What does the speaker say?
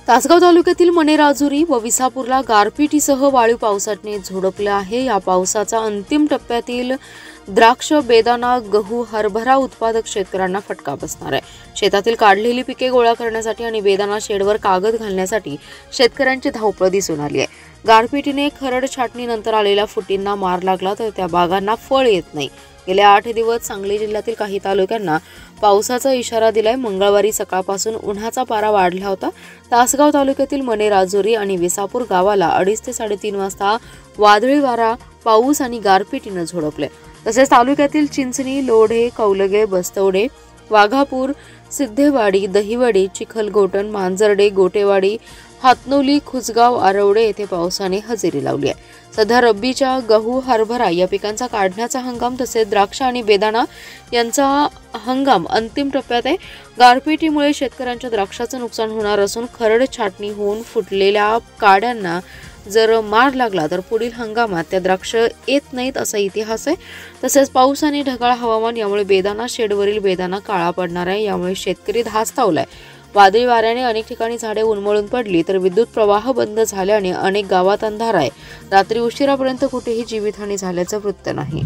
तासगाव तालुक्यातील मणेराजुरी व विसापूरला गारपिटीसह वाळू पावसाने झोडपले आहे। या पावसाचा अंतिम टप्प्यातील द्राक्ष, बेदाणा, गहू, हरभरा उत्पादक शेतकऱ्यांना फटका बसणार आहे। शेतातील काढलेली पिके गोळा करण्यासाठी आणि बेदाणा शेडवर कागद घालण्यासाठी शेतकऱ्यांची धावपळ दिसून आली आहे। गारपिटीने खरड छाटणीनंतर आलेल्या फुटींना मार लागला तर त्या बागांना फळ येत नाही। गेल्या 8 दिवस सांगली जिल्ह्यातील काही तालुक्यांना पावसाचा इशारा दिलाय। मंगळवारी सकाळपासून उन्हाचा पारा वाढला होता। तासगाव तालुक्यातील मणेराजुरी आणि विसापूर गावाला 2:30 ते 3:30 वाजता वादळी वारा, पाऊस आणि गारपिटीने झोडपले। तसेच तालुक्यातील चिंचणी, लोढे, कौलगे, बस्तवडे, वाघापूर, सिद्धेवाडी, दहिवडी, चिखलगोटण, मांजर्डे, गोटेवाडी, हातनोली, खुसगाव, आरवडे येथे पावसाने हजेरी लावली आहे। सध्या रब्बीच्या गहू, हरभरा या पिकांचा काढण्याचा हंगाम तसेच द्राक्ष आणि बेदाणा यांचा हंगाम अंतिम टप्प्यात आहे। गारपिटीमुळे शेतकऱ्यांच्या द्राक्षाचं नुकसान होणार असून खरड छाटणी होऊन फुटलेल्या काड्यांना जर मार लागला तर पुढील हंगामात त्या द्राक्ष येत नाहीत असा इतिहास आहे। तसेच पाऊस आणि ढगाळ हवामान यामुळे बेदाणा शेडवरील बेदाणा काळा पडणार आहे। यामुळे शेतकरी धास्तावलाय। वादळी वाऱ्याने अनेक ठिकाणी झाडे उन्मळून पडली तर विद्युत प्रवाह बंद झाल्याने अनेक गावात अंधार आहे। रात्री उशिरापर्यंत कुठेही जीवितहानी झाल्याचं वृत्त नाही।